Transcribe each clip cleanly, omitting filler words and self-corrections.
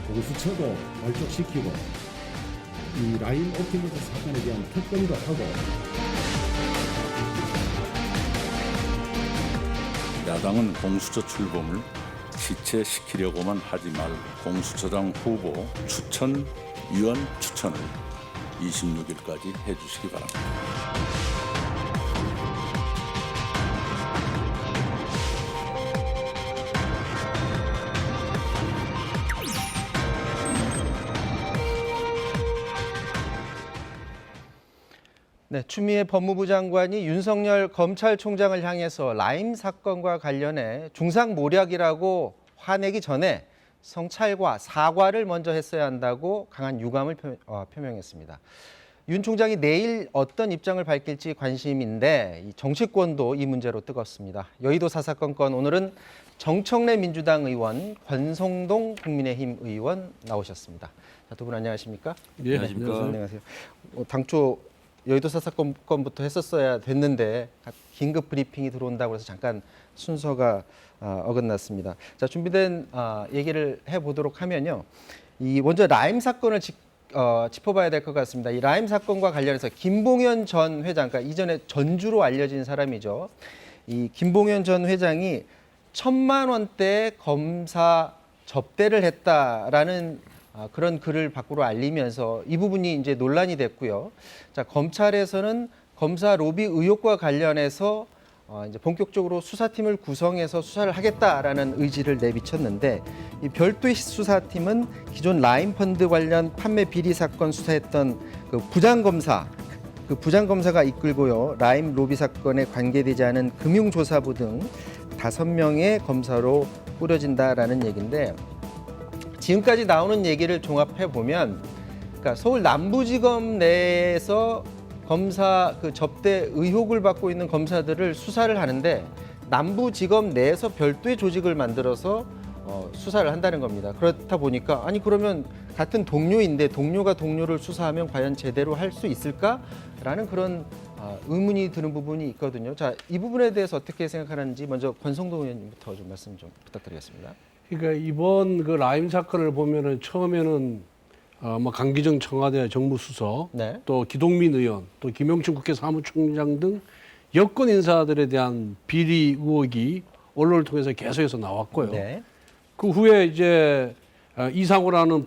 공수처도 발족시키고 이 라임 옵티머스 사건에 대한 특검도 하고 야당은 공수처 출범을 지체시키려고만 하지 말고 공수처장 후보 추천, 위원 추천을 26일까지 해주시기 바랍니다. 네, 추미애 법무부 장관이 윤석열 검찰총장을 향해서 라임 사건과 관련해 중상모략이라고 화내기 전에 성찰과 사과를 먼저 했어야 한다고 강한 유감을 표명했습니다. 윤 총장이 내일 어떤 입장을 밝힐지 관심인데 이 정치권도 이 문제로 뜨겁습니다. 여의도 사사건 건 오늘은 정청래 민주당 의원, 권성동 국민의힘 의원 나오셨습니다. 두 분 안녕하십니까? 네, 안녕하십니까? 안녕하세요. 당초 여의도 사사건부터 했었어야 됐는데 긴급 브리핑이 들어온다고 해서 잠깐 순서가 어긋났습니다. 자, 준비된 얘기를 해보도록 하면요. 이 먼저 라임 사건을 짚어봐야 될 것 같습니다. 이 라임 사건과 관련해서 김봉현 전 회장, 그러니까 이전에 전주로 알려진 사람이죠. 이 김봉현 전 회장이 1,000만 원대 검사 접대를 했다라는 그런 글을 밖으로 알리면서 이 부분이 이제 논란이 됐고요. 자, 검찰에서는 검사 로비 의혹과 관련해서 이제 본격적으로 수사팀을 구성해서 수사를 하겠다라는 의지를 내비쳤는데 이 별도의 수사팀은 기존 라임 펀드 관련 판매 비리 사건 수사했던 그 부장검사가 이끌고요. 라임 로비 사건에 관계되지 않은 금융조사부 등 5명의 검사로 꾸려진다라는 얘기인데 지금까지 나오는 얘기를 종합해 보면, 그러니까 서울 남부지검 내에서 검사 그 접대 의혹을 받고 있는 검사들을 수사를 하는데 남부지검 내에서 별도의 조직을 만들어서 수사를 한다는 겁니다. 그렇다 보니까 아니 그러면 같은 동료인데 동료가 동료를 수사하면 과연 제대로 할 수 있을까라는 그런 의문이 드는 부분이 있거든요. 자, 이 부분에 대해서 어떻게 생각하는지 먼저 권성동 의원님부터 좀 말씀 좀 부탁드리겠습니다. 그러니까 이번 그 라임 사건을 보면은 처음에는 뭐 강기정 청와대 정무수석, 네. 또 기동민 의원, 또 김영춘 국회 사무총장 등 여권 인사들에 대한 비리 의혹이 언론을 통해서 계속해서 나왔고요. 네. 그 후에 이제 이상호라는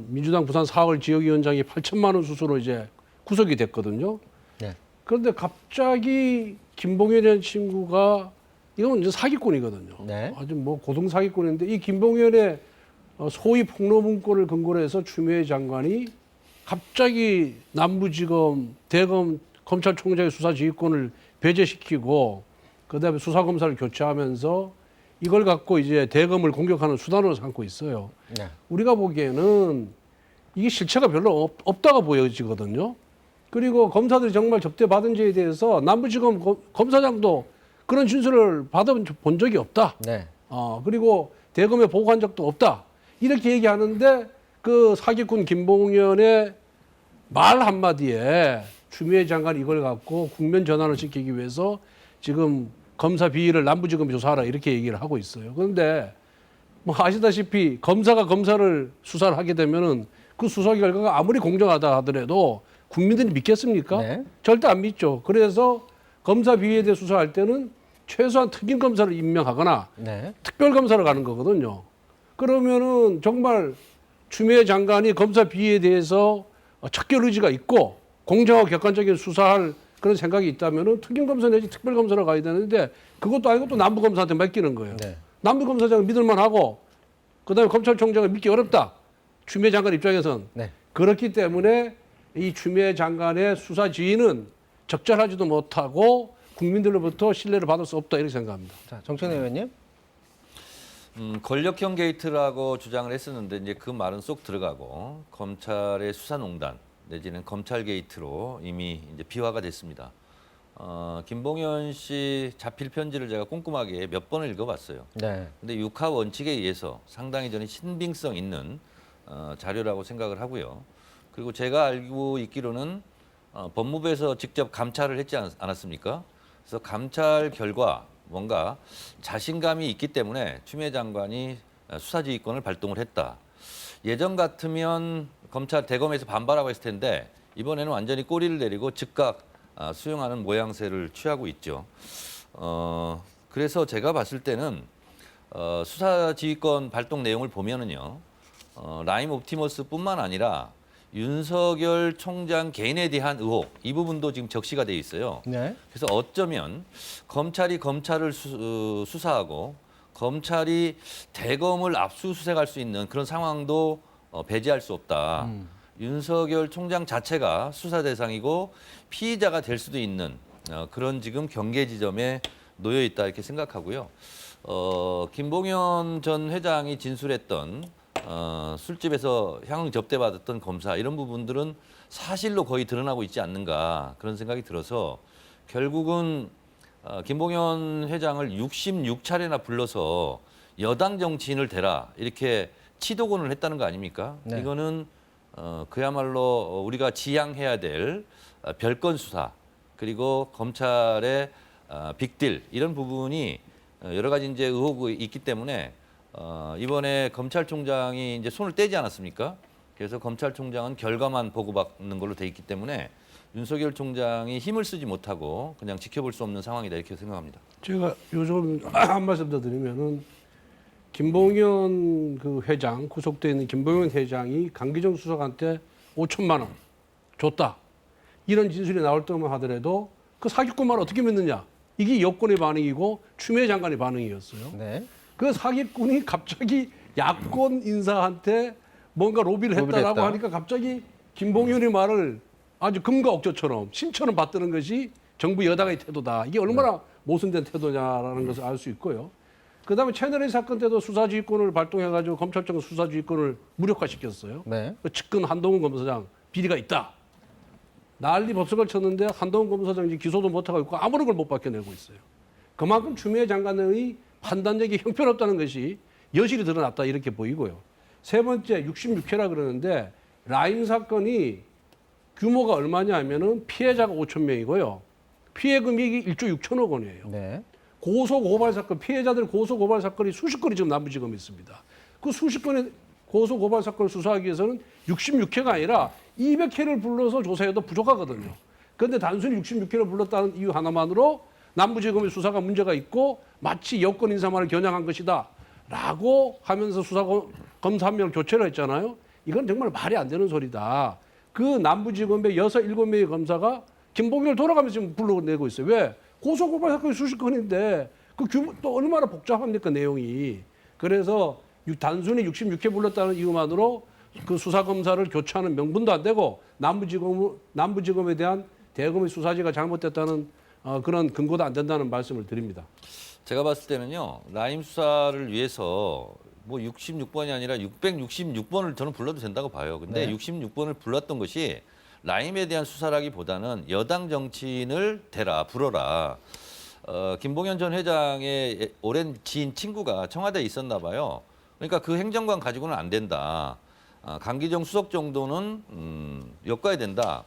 민주당 부산 4월 지역위원장이 8천만 원 수수로 이제 구속이 됐거든요. 네. 그런데 갑자기 김봉현이라는 친구가 이건 이제 사기꾼이거든요. 네. 아주 뭐 고등 사기꾼인데 이 김봉현의 소위 폭로 문건을 근거로 해서 추미애 장관이 갑자기 남부지검 대검 검찰총장의 수사 지휘권을 배제시키고 그다음에 수사검사를 교체하면서 이걸 갖고 이제 대검을 공격하는 수단으로 삼고 있어요. 네. 우리가 보기에는 이게 실체가 별로 없다가 보여지거든요. 그리고 검사들이 정말 접대받은지에 대해서 남부지검 검사장도 그런 진술을 받아본 적이 없다. 네. 그리고 대검에 보고한 적도 없다. 이렇게 얘기하는데 그 사기꾼 김봉현의 말 한마디에 추미애 장관이 이걸 갖고 국면 전환을 시키기 위해서 지금 검사 비위를 남부지검이 조사하라 이렇게 얘기를 하고 있어요. 그런데 뭐 아시다시피 검사가 검사를 수사를 하게 되면은 그 수사 결과가 아무리 공정하다 하더라도 국민들이 믿겠습니까? 네. 절대 안 믿죠. 그래서 검사 비위에 대해 수사할 때는 최소한 특임 검사를 임명하거나 네. 특별 검사를 가는 거거든요. 그러면은 정말 추미애 장관이 검사 비위에 대해서 척결 의지가 있고 공정하고 객관적인 수사할 그런 생각이 있다면은 특임 검사 내지 특별 검사로 가야 되는데 그것도 아니고 또 남부 검사한테 맡기는 거예요. 네. 남부 검사장은 믿을만하고 그다음에 검찰총장은 믿기 어렵다. 추미애 장관 입장에선 네. 그렇기 때문에 이 추미애 장관의 수사 지휘는 적절하지도 못하고 국민들로부터 신뢰를 받을 수 없다 이렇게 생각합니다. 자, 정청래 의원님. 권력형 게이트라고 주장을 했었는데 이제 그 말은 쏙 들어가고 검찰의 수사농단 내지는 검찰 게이트로 이미 이제 비화가 됐습니다. 김봉현 씨 자필 편지를 제가 꼼꼼하게 몇 번을 읽어봤어요. 네. 근데 육하 원칙에 의해서 상당히 저는 신빙성 있는 자료라고 생각을 하고요. 그리고 제가 알고 있기로는 법무부에서 직접 감찰을 했지 않았습니까? 그래서 감찰 결과 뭔가 자신감이 있기 때문에 추미애 장관이 수사지휘권을 발동을 했다. 예전 같으면 검찰 대검에서 반발하고 했을 텐데 이번에는 완전히 꼬리를 내리고 즉각 수용하는 모양새를 취하고 있죠. 그래서 제가 봤을 때는 수사지휘권 발동 내용을 보면은요, 라임 옵티머스뿐만 아니라 윤석열 총장 개인에 대한 의혹 이 부분도 지금 적시가 돼 있어요. 네. 그래서 어쩌면 검찰이 검찰을 수사하고 검찰이 대검을 압수수색할 수 있는 그런 상황도 배제할 수 없다. 윤석열 총장 자체가 수사 대상이고 피의자가 될 수도 있는 그런 지금 경계 지점에 놓여 있다 이렇게 생각하고요. 김봉현 전 회장이 진술했던 술집에서 향응 접대받았던 검사 이런 부분들은 사실로 거의 드러나고 있지 않는가 그런 생각이 들어서 결국은 김봉현 회장을 66차례나 불러서 여당 정치인을 대라 이렇게 치도곤을 했다는 거 아닙니까? 네. 이거는 그야말로 우리가 지향해야 될 별건 수사 그리고 검찰의 빅딜 이런 부분이 여러 가지 이제 의혹이 있기 때문에 이번에 검찰총장이 이제 손을 떼지 않았습니까? 그래서 검찰총장은 결과만 보고받는 걸로 돼 있기 때문에 윤석열 총장이 힘을 쓰지 못하고 그냥 지켜볼 수 없는 상황이다 이렇게 생각합니다. 제가 요즘 한 말씀 더 드리면은 김봉현 그 회장 구속돼 있는 김봉현 회장이 강기정 수석한테 5천만 원 줬다 이런 진술이 나올 때만 하더라도 그 사기꾼만 어떻게 믿느냐 이게 여권의 반응이고 추미애 장관의 반응이었어요. 네. 그 사기꾼이 갑자기 야권 인사한테 뭔가 로비를 했다라고 했다. 하니까 갑자기 김봉현의 말을 아주 금과 억조처럼 심처럼 받드는 것이 정부 여당의 태도다. 이게 얼마나 모순된 태도냐라는 것을 알 수 있고요. 그다음에 채널A 사건 때도 수사지휘권을 발동해가지고 검찰청 수사지휘권을 무력화시켰어요. 네. 그 측근 한동훈 검사장 비리가 있다. 난리 법석을 쳤는데 한동훈 검사장이 기소도 못하고 있고 아무런 걸 못 밝혀내고 있어요. 그만큼 추미애 장관의 판단력이 형편없다는 것이 여실히 드러났다 이렇게 보이고요. 세 번째 66회라 그러는데 라임 사건이 규모가 얼마냐 하면은 피해자가 5천 명이고요. 피해 금액이 1조 6천억 원이에요. 네. 고소 고발 사건 피해자들 고소 고발 사건이 수십 건이 지금 남부지검에 있습니다. 그 수십 건의 고소 고발 사건을 수사하기 위해서는 66회가 아니라 200회를 불러서 조사해도 부족하거든요. 그런데 단순히 66회를 불렀다는 이유 하나만으로 남부지검의 수사가 문제가 있고 마치 여권 인사만을 겨냥한 것이다라고 하면서 수사검사 한 명을 교체를 했잖아요. 이건 정말 말이 안 되는 소리다. 그 남부지검의 6, 7명의 검사가 김봉현을 돌아가면서 지금 불러내고 있어요. 왜? 고소고발 사건이 수십 건인데 그 규모 또 얼마나 복잡합니까 내용이. 그래서 단순히 66회 불렀다는 이유만으로 그 수사검사를 교체하는 명분도 안 되고 남부지검에 대한 대검의 수사지가 잘못됐다는 그런 근거도 안 된다는 말씀을 드립니다. 제가 봤을 때는요. 라임 수사를 위해서 뭐 66번이 아니라 666번을 저는 불러도 된다고 봐요. 근데 네. 66번을 불렀던 것이 라임에 대한 수사라기보다는 여당 정치인을 대라, 불어라. 김봉현 전 회장의 오랜 지인 친구가 청와대에 있었나 봐요. 그러니까 그 행정관 가지고는 안 된다. 강기정 수석 정도는 엮어야 된다.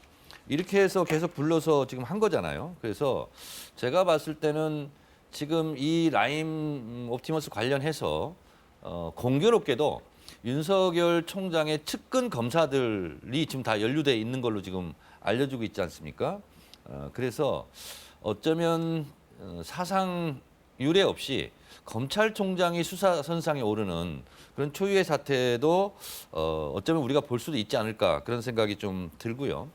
이렇게 해서 계속 불러서 지금 한 거잖아요. 그래서 제가 봤을 때는 지금 이 라임 옵티머스 관련해서 공교롭게도 윤석열 총장의 측근 검사들이 지금 다 연루돼 있는 걸로 지금 알려주고 있지 않습니까? 그래서 어쩌면 사상 유례 없이 검찰총장이 수사선상에 오르는 그런 초유의 사태도 어쩌면 우리가 볼 수도 있지 않을까 그런 생각이 좀 들고요.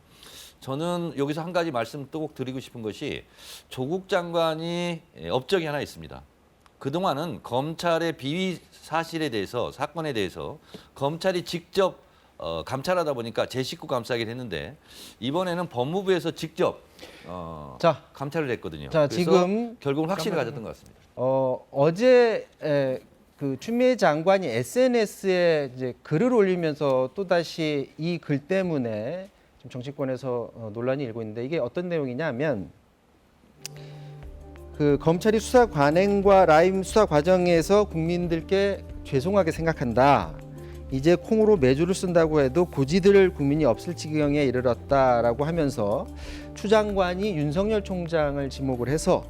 저는 여기서 한 가지 말씀 또 꼭 드리고 싶은 것이 조국 장관이 업적이 하나 있습니다. 그동안은 검찰의 비위 사실에 대해서 사건에 대해서 검찰이 직접 감찰하다 보니까 제 식구 감싸기를 했는데 이번에는 법무부에서 직접 자, 감찰을 했거든요. 자, 그래서 지금 결국은 확신을 가졌던 것 같습니다. 어제 그 추미애 장관이 SNS에 이제 글을 올리면서 또 다시 이 글 때문에 지금 정치권에서 논란이 일고 있는데 이게 어떤 내용이냐면 그 검찰이 수사 관행과 라임 수사 과정에서 국민들께 죄송하게 생각한다. 이제 콩으로 매주를 쓴다고 해도 고지들 국민이 없을 지경에 이르렀다라고 하면서 추 장관이 윤석열 총장을 지목을 해서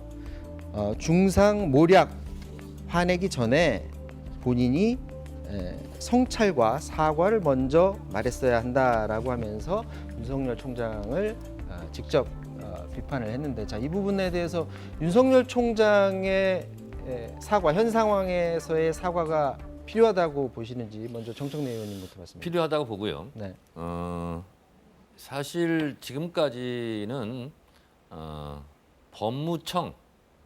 중상 모략 화내기 전에 본인이 성찰과 사과를 먼저 말했어야 한다라고 하면서 윤석열 총장을 직접 비판을 했는데, 자, 이 부분에 대해서 윤석열 총장의 사과, 현 상황에서의 사과가 필요하다고 보시는지 먼저 정청래 의원님부터 말씀드립니다. 필요하다고 보고요. 네. 사실 지금까지는 법무청,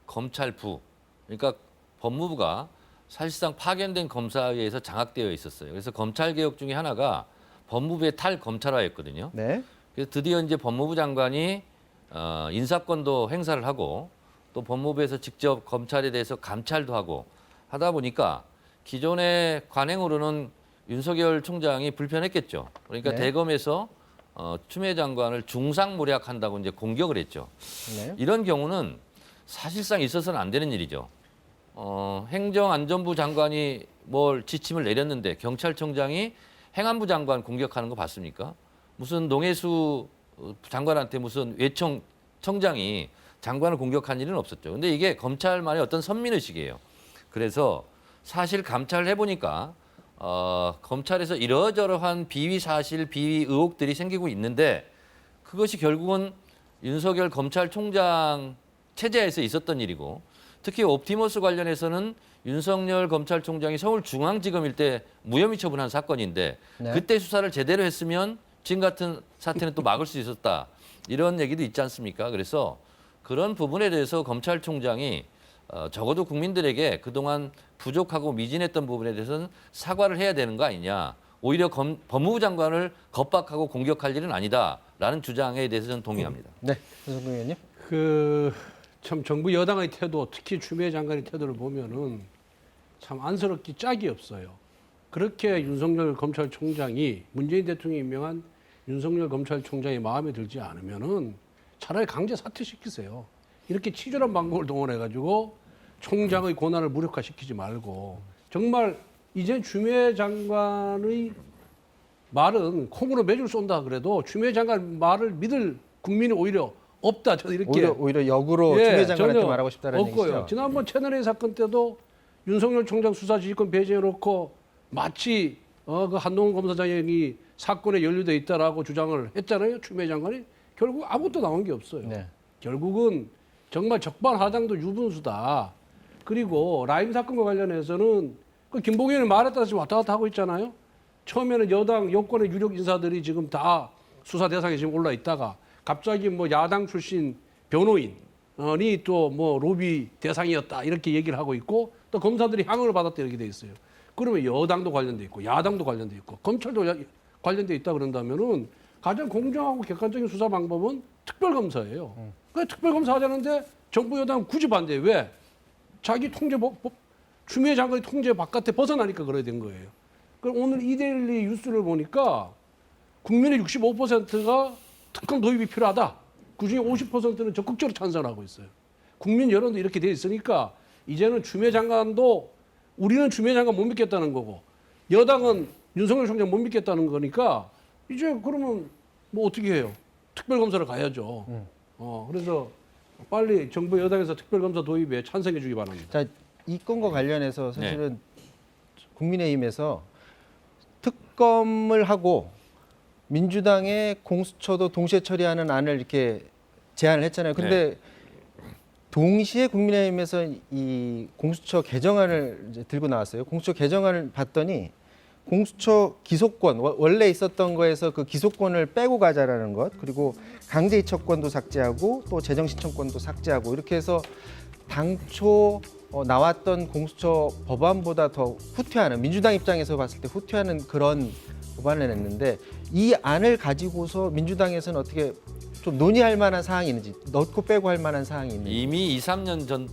검찰부, 그러니까 법무부가 사실상 파견된 검사에 의해서 장악되어 있었어요. 그래서 검찰 개혁 중에 하나가 법무부의 탈검찰화였거든요. 네. 그래서 드디어 이제 법무부 장관이 인사권도 행사를 하고 또 법무부에서 직접 검찰에 대해서 감찰도 하고 하다 보니까 기존의 관행으로는 윤석열 총장이 불편했겠죠. 그러니까 네. 대검에서 추미애 장관을 중상모략한다고 이제 공격을 했죠. 네. 이런 경우는 사실상 있어서는 안 되는 일이죠. 행정안전부 장관이 뭘 지침을 내렸는데 경찰청장이 행안부 장관 공격하는 거 봤습니까? 무슨 농해수 장관한테 무슨 외청 청장이 장관을 공격한 일은 없었죠. 근데 이게 검찰만의 어떤 선민의식이에요. 그래서 사실 감찰을 해보니까 검찰에서 이러저러한 비위 사실, 비위 의혹들이 생기고 있는데 그것이 결국은 윤석열 검찰총장 체제에서 있었던 일이고, 특히 옵티머스 관련해서는 윤석열 검찰총장이 서울중앙지검일 때 무혐의 처분한 사건인데 네. 그때 수사를 제대로 했으면 지금 같은 사태는 또 막을 수 있었다. 이런 얘기도 있지 않습니까? 그래서 그런 부분에 대해서 검찰총장이 적어도 국민들에게 그동안 부족하고 미진했던 부분에 대해서는 사과를 해야 되는 거 아니냐. 오히려 법무부 장관을 겁박하고 공격할 일은 아니다라는 주장에 대해서 저는 동의합니다. 네. 윤석열 의원님. 참 정부 여당의 태도, 특히 추미애 장관의 태도를 보면은 참 안쓰럽기 짝이 없어요. 그렇게 윤석열 검찰총장이 문재인 대통령이 임명한 윤석열 검찰총장이 마음에 들지 않으면은 차라리 강제 사퇴시키세요. 이렇게 치졸한 방법을 동원해가지고 총장의 권한을 무력화시키지 말고, 정말 이제 추미애 장관의 말은 콩으로 매줄 쏜다 그래도 추미애 장관 말을 믿을 국민이 오히려 없다. 저는 이렇게 오히려 역으로 추미애 장관한테 전혀 말하고 싶다는 없고요. 얘기죠. 지난번 채널A 사건 때도 윤석열 총장 수사 지휘권 배제해놓고 마치 그 한동훈 검사장이 사건에 연루돼 있다라고 주장을 했잖아요. 추미애 장관이. 결국 아무것도 나온 게 없어요. 네. 결국은 정말 적반하장도 유분수다. 그리고 라임 사건과 관련해서는 그 김봉현이 말에 따라서 왔다 갔다 하고 있잖아요. 처음에는 여권의 유력 인사들이 지금 다 수사 대상에 지금 올라 있다가 갑자기 뭐 야당 출신 변호인이 또 뭐 로비 대상이었다 이렇게 얘기를 하고 있고, 또 검사들이 향응을 받았다 이렇게 돼 있어요. 그러면 여당도 관련돼 있고 야당도 관련돼 있고 검찰도 관련돼 있다 그런다면은 가장 공정하고 객관적인 수사 방법은 특별검사예요. 그 특별검사 하자는데 정부 여당 굳이 반대. 왜? 자기 통제 추미애 장관의 통제 바깥에 벗어나니까 그래야 된 거예요. 그럼 오늘 이데일리 뉴스를 보니까 국민의 65%가 특검 도입이 필요하다. 그중에 50%는 적극적으로 찬성하고 있어요. 국민 여론도 이렇게 돼 있으니까 이제는 추미애 장관도, 우리는 추미애 장관 못 믿겠다는 거고 여당은 윤석열 총장 못 믿겠다는 거니까 이제 그러면 뭐 어떻게 해요? 특별검사를 가야죠. 그래서 빨리 정부 여당에서 특별검사 도입에 찬성해 주기 바랍니다. 자, 이 건과 관련해서 사실은 국민의힘에서 특검을 하고 민주당의 공수처도 동시에 처리하는 안을 이렇게 제안을 했잖아요. 근데 동시에 국민의힘에서 이 공수처 개정안을 이제 들고 나왔어요. 공수처 개정안을 봤더니 공수처 기소권, 원래 있었던 거에서 그 기소권을 빼고 가자라는 것, 그리고 강제 이첩권도 삭제하고 또 재정 신청권도 삭제하고, 이렇게 해서 당초 나왔던 공수처 법안보다 더 후퇴하는, 민주당 입장에서 봤을 때 후퇴하는 그런 법안을 냈는데, 이 안을 가지고서 민주당에서는 어떻게 좀 논의할 만한 사항이 있는지, 넣고 빼고 할 만한 사항이 있는지. 이미 2, 3년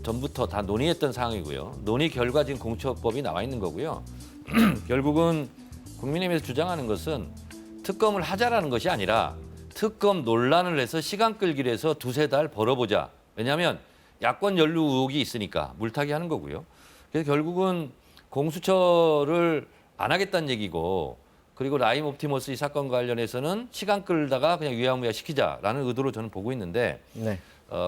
전부터 다 논의했던 사항이고요. 논의 결과 지금 공수처법이 나와 있는 거고요. 결국은 국민의힘에서 주장하는 것은 특검을 하자라는 것이 아니라 특검 논란을 해서 시간 끌기를 해서 두세 달 벌어보자. 왜냐하면 야권 연루 의혹이 있으니까 물타기 하는 거고요. 그래서 결국은 공수처를 안 하겠다는 얘기고, 그리고 라임 옵티머스 이 사건 관련해서는 시간 끌다가 그냥 유야무야 시키자라는 의도로 저는 보고 있는데, 네.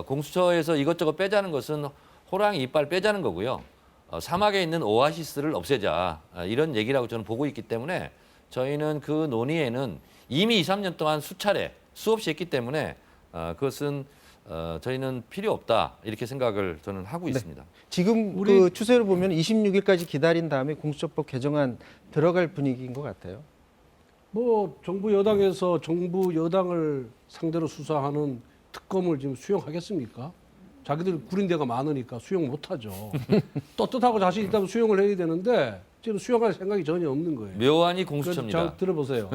공수처에서 이것저것 빼자는 것은 호랑이 이빨 빼자는 거고요. 사막에 있는 오아시스를 없애자 이런 얘기라고 저는 보고 있기 때문에 저희는 그 논의에는 이미 2, 3년 동안 수차례 수없이 했기 때문에 그것은 저희는 필요 없다 이렇게 생각을 저는 하고 있습니다. 지금 우리- 그 추세를 보면 26일까지 기다린 다음에 공수처법 개정안 들어갈 분위기인 것 같아요. 뭐 정부 여당에서 정부 여당을 상대로 수사하는 특검을 지금 수용하겠습니까? 자기들 구린 데가 많으니까 수용 못하죠. 떳떳하고 자신 있다면 수용을 해야 되는데 지금 수용할 생각이 전혀 없는 거예요. 묘안이 그래서 공수처입니다. 잘 들어보세요.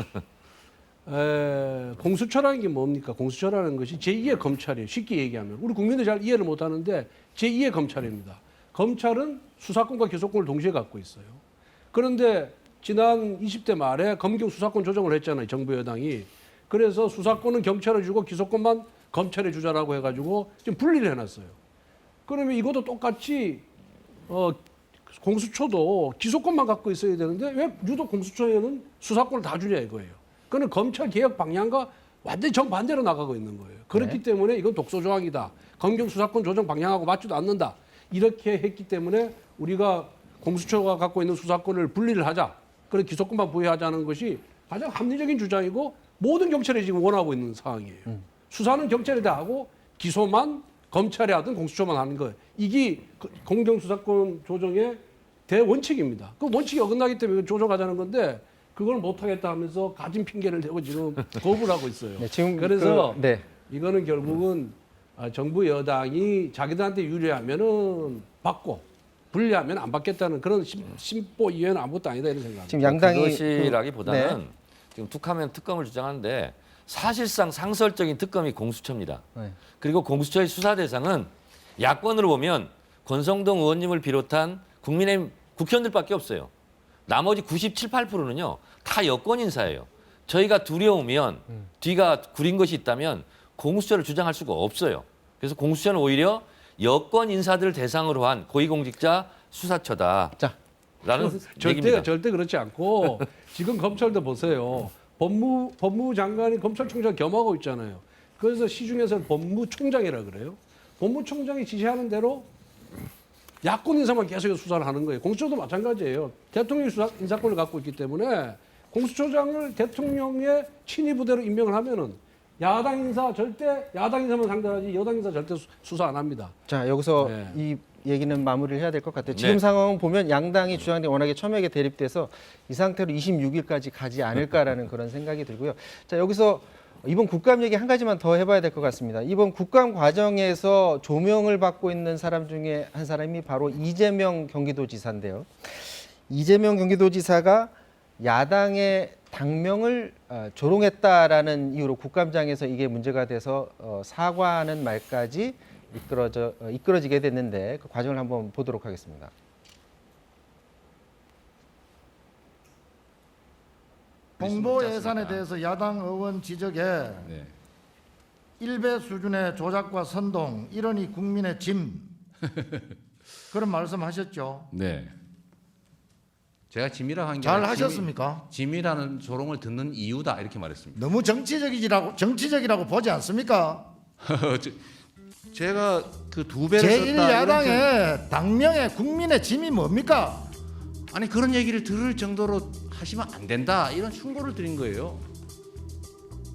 공수처라는 게 뭡니까? 공수처라는 것이 제2의 검찰이에요. 쉽게 얘기하면. 우리 국민들이 잘 이해를 못하는데 제2의 검찰입니다. 검찰은 수사권과 기소권을 동시에 갖고 있어요. 그런데 지난 20대 말에 검경 수사권 조정을 했잖아요. 정부 여당이. 그래서 수사권은 경찰에 주고 기소권만 검찰에 주자라고 해가지고 지금 분리를 해놨어요. 그러면 이것도 똑같이 공수처도 기소권만 갖고 있어야 되는데 왜 유독 공수처에는 수사권을 다 주냐 이거예요. 그는 검찰 개혁 방향과 완전히 정반대로 나가고 있는 거예요. 그렇기 때문에 이건 독소 조항이다. 검경 수사권 조정 방향하고 맞지도 않는다. 이렇게 했기 때문에 우리가 공수처가 갖고 있는 수사권을 분리를 하자. 그래 기소권만 부여하자는 것이 가장 합리적인 주장이고 모든 경찰이 지금 원하고 있는 상황이에요. 수사는 경찰이 다 하고 기소만 검찰이 하든 공수처만 하는 거예요. 이게 공경 수사권 조정의 대원칙입니다. 그 원칙이 어긋나기 때문에 조정하자는 건데 그걸 못하겠다 하면서 가진 핑계를 대고 지금 거부를 하고 있어요. 네, 지금 그래서 네. 이거는 결국은 정부 여당이 자기들한테 유리하면은 받고 불리하면 안 받겠다는 그런 심보 이해는 아무것도 아니다 이런 생각입니다. 지금 양당이 그것이라기보다는 네. 지금 툭하면 특검을 주장하는데 사실상 상설적인 특검이 공수처입니다. 네. 그리고 공수처의 수사 대상은 야권으로 보면 권성동 의원님을 비롯한 국민의힘 국회의원들밖에 없어요. 나머지 97, 8%는요 다 여권 인사예요. 저희가 두려우면 뒤가 구린 것이 있다면 공수처를 주장할 수가 없어요. 그래서 공수처는 오히려 여권 인사들을 대상으로 한 고위공직자 수사처다. 자, 라는 얘기입니다. 절대 그렇지 않고 지금 검찰도 보세요. 법무부 장관이 검찰총장 겸하고 있잖아요. 그래서 시중에서 법무총장이라 그래요. 법무총장이 지시하는 대로 야권 인사만 계속 수사를 하는 거예요. 공수처도 마찬가지예요. 대통령이 수사 인사권을 갖고 있기 때문에 공수처장을 대통령의 친위 부대로 임명을 하면은 야당 인사만 상대하지 여당 인사 절대 수사 안 합니다. 자 여기서 네. 이 얘기는 마무리를 해야 될 것 같아요. 지금 네. 상황은 보면 양당이 주장하는 게 워낙에 첨예하게 대립돼서 이 상태로 26일까지 가지 않을까라는 그런 생각이 들고요. 자 여기서 이번 국감 얘기 한 가지만 더 해봐야 될 것 같습니다. 이번 국감 과정에서 조명을 받고 있는 사람 중에 한 사람이 바로 이재명 경기도지사인데요. 이재명 경기도지사가 야당의 당명을 조롱했다라는 이유로 국감장에서 이게 문제가 돼서 사과하는 말까지 이끌어지게 됐는데 그 과정을 한번 보도록 하겠습니다. 홍보 예산에 대해서 야당 의원 지적에 네. 일배 수준의 조작과 선동 이러니 국민의 짐 그런 말씀하셨죠. 네. 제가 짐이라고 한 게 잘 아니라 하셨습니까? 짐이라는 조롱을 듣는 이유다 이렇게 말했습니다. 너무 정치적이라고 보지 않습니까? 제가 그 두 배를 썼다. 제1야당의 당명의 국민의 짐이 뭡니까? 아니 그런 얘기를 들을 정도로 하시면 안 된다 이런 충고를 드린 거예요.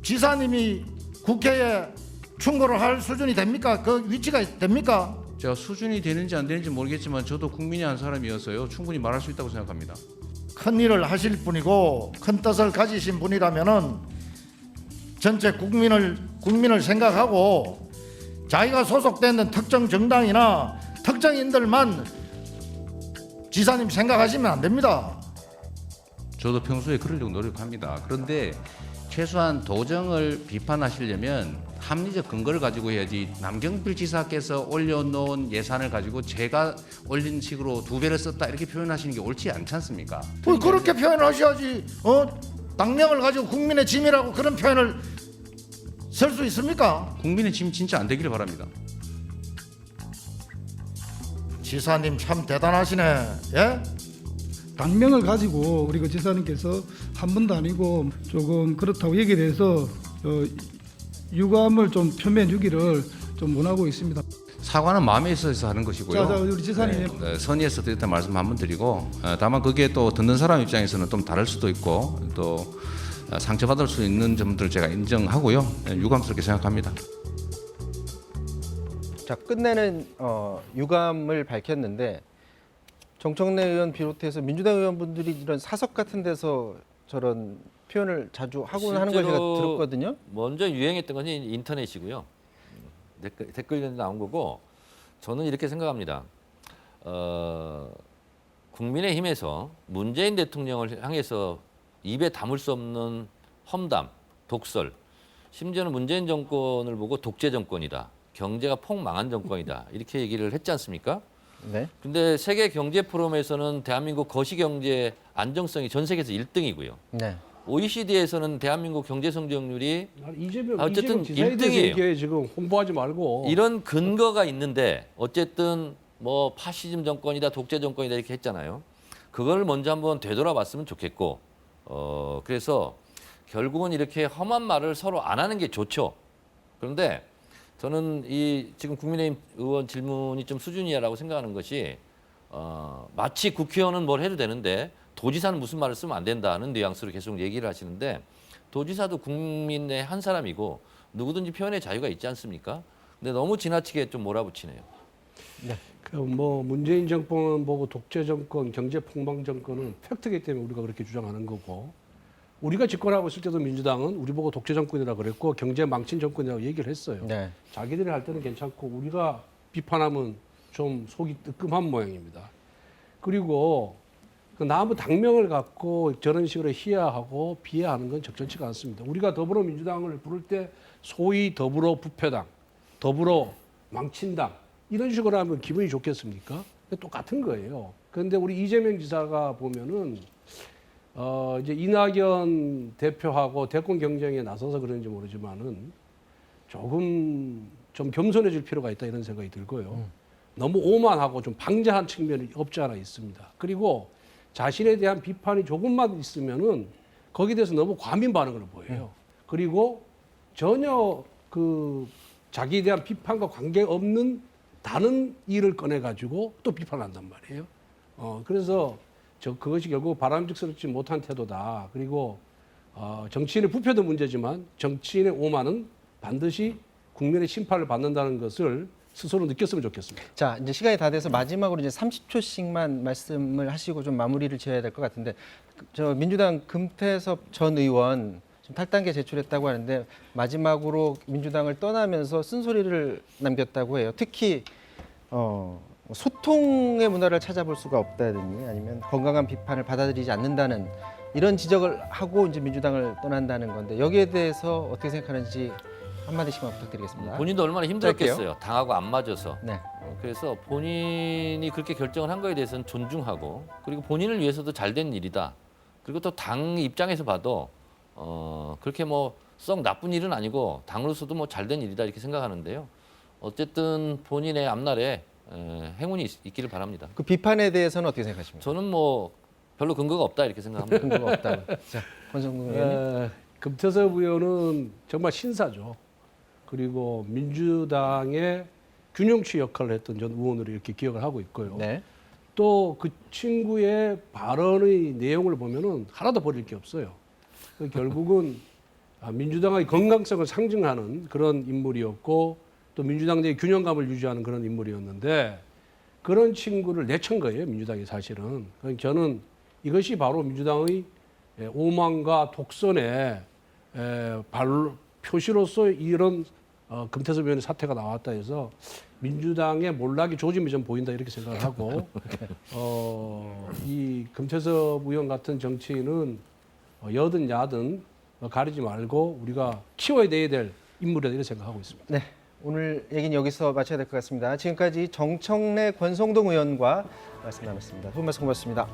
지사님이 국회에 충고를 할 수준이 됩니까? 그 위치가 됩니까? 제가 수준이 되는지 안 되는지 모르겠지만 저도 국민의 한 사람이어서요 충분히 말할 수 있다고 생각합니다. 큰 일을 하실 분이고 큰 뜻을 가지신 분이라면은 전체 국민을 생각하고 자기가 소속되는 특정 정당이나 특정인들만 지사님 생각하시면 안 됩니다. 저도 평소에 그러려고 노력합니다. 그런데 최소한 도정을 비판하시려면 합리적 근거를 가지고 해야지 남경필 지사께서 올려놓은 예산을 가지고 제가 올린 식으로 두 배를 썼다 이렇게 표현하시는 게 옳지 않지 않습니까? 그렇게 표현하셔야지. 당명을 가지고 국민의 짐이라고 그런 표현을 쓸 수 있습니까? 국민의 짐 진짜 안 되기를 바랍니다. 지사님 참 대단하시네. 예? 당명을 가지고 우리 그 지사님께서 한 번도 아니고 조금 그렇다고 얘기에 대해서 유감을 좀 표명해 주기를 좀 원하고 있습니다. 사과는 마음에 있어서 하는 것이고요. 자, 우리 지사님. 네, 선의에서 드렸던 말씀 한번 드리고 다만 그게 또 듣는 사람 입장에서는 좀 다를 수도 있고 또 상처받을 수 있는 점들을 제가 인정하고요. 유감스럽게 생각합니다. 자, 끝내는 유감을 밝혔는데 정청래 의원 비롯해서 민주당 의원분들이 이런 사석 같은 데서 저런 표현을 자주 하고 하는 걸 제가 실제로 들었거든요. 먼저 유행했던 건 인터넷이고요. 댓글에 나온 거고 저는 이렇게 생각합니다. 국민의힘에서 문재인 대통령을 향해서 입에 담을 수 없는 험담, 독설, 심지어는 문재인 정권을 보고 독재 정권이다. 경제가 폭망한 정권이다. 이렇게 얘기를 했지 않습니까? 네. 근데 세계 경제 포럼에서는 대한민국 거시경제 안정성이 전 세계에서 1등이고요. 네. OECD에서는 대한민국 경제 성장률이 이재명 어쨌든 지사에 대해서 1등이에요. 이게 지금 홍보하지 말고 이런 근거가 있는데 어쨌든 뭐 파시즘 정권이다, 독재 정권이다 이렇게 했잖아요. 그걸 먼저 한번 되돌아봤으면 좋겠고, 그래서 결국은 이렇게 험한 말을 서로 안 하는 게 좋죠. 그런데 저는 이 지금 국민의힘 의원 질문이 좀 수준이야라고 생각하는 것이 마치 국회의원은 뭘 해도 되는데 도지사는 무슨 말을 쓰면 안 된다는 뉘앙스로 계속 얘기를 하시는데 도지사도 국민의 한 사람이고 누구든지 표현의 자유가 있지 않습니까? 근데 너무 지나치게 좀 몰아붙이네요. 그 뭐 문재인 정권 보고 독재 정권, 경제 폭망 정권은 팩트이기 때문에 우리가 그렇게 주장하는 거고 우리가 집권하고 있을 때도 민주당은 우리 보고 독재 정권이라 그랬고 경제 망친 정권이라고 얘기를 했어요. 네. 자기들이 할 때는 괜찮고 우리가 비판하면 좀 속이 뜨끔한 모양입니다. 그리고 그 나무 당명을 갖고 저런 식으로 희화하고 비하하는 건 적절치가 않습니다. 우리가 더불어민주당을 부를 때 소위 더불어 부패당, 더불어 망친당 이런 식으로 하면 기분이 좋겠습니까? 똑같은 거예요. 그런데 우리 이재명 지사가 보면은 이제 이낙연 대표하고 대권 경쟁에 나서서 그런지 모르지만은 조금 좀 겸손해질 필요가 있다 이런 생각이 들고요. 너무 오만하고 좀 방자한 측면이 없지 않아 있습니다. 그리고 자신에 대한 비판이 조금만 있으면은 거기에 대해서 너무 과민 반응을 보여요. 그리고 전혀 그 자기에 대한 비판과 관계없는 다른 일을 꺼내가지고 또 비판한단 말이에요. 그래서 그것이 결국 바람직스럽지 못한 태도다. 그리고 정치인의 부패도 문제지만 정치인의 오만은 반드시 국민의 심판을 받는다는 것을 스스로 느꼈으면 좋겠습니다. 자, 이제 시간이 다 돼서 마지막으로 이제 30초씩만 말씀을 하시고 좀 마무리를 지어야 될 것 같은데 저 민주당 금태섭 전 의원 지금 탈당계 제출했다고 하는데 마지막으로 민주당을 떠나면서 쓴소리를 남겼다고 해요. 특히 소통의 문화를 찾아볼 수가 없다든지 아니면 건강한 비판을 받아들이지 않는다는 이런 지적을 하고 이제 민주당을 떠난다는 건데 여기에 대해서 어떻게 생각하는지 한마디씩만 부탁드리겠습니다. 본인도 얼마나 힘들었겠어요. 당하고 안 맞아서. 네. 그래서 본인이 그렇게 결정을 한 거에 대해서는 존중하고 그리고 본인을 위해서도 잘된 일이다. 그리고 또 당 입장에서 봐도 그렇게 뭐 썩 나쁜 일은 아니고 당으로서도 뭐 잘된 일이다 이렇게 생각하는데요. 어쨌든 본인의 앞날에 행운이 있기를 바랍니다. 그 비판에 대해서는 어떻게 생각하십니까? 저는 뭐 별로 근거가 없다 이렇게 생각합니다. 근거가 없다고. 자, 권성동 의원님. 금태섭 의원은 정말 신사죠. 그리고 민주당의 균형치 역할을 했던 전 의원으로 이렇게 기억을 하고 있고요. 네. 또 그 친구의 발언의 내용을 보면은 하나도 버릴 게 없어요. 결국은 민주당의 건강성을 상징하는 그런 인물이었고 또 민주당 내의 균형감을 유지하는 그런 인물이었는데 그런 친구를 내친 거예요. 민주당이 사실은. 그러니까 저는 이것이 바로 민주당의 오만과 독선의 표시로서 이런 금태섭 의원의 사태가 나왔다 해서 민주당의 몰락이 조짐이 좀 보인다 이렇게 생각을 하고 이 금태섭 의원 같은 정치인은 여든 야든 가리지 말고 우리가 키워야 될 인물이다 이렇게 생각하고 있습니다. 네. 오늘 얘기는 여기서 마쳐야 될 것 같습니다. 지금까지 정청래 권성동 의원과 말씀 나눴습니다. 두 분 말씀 고맙습니다.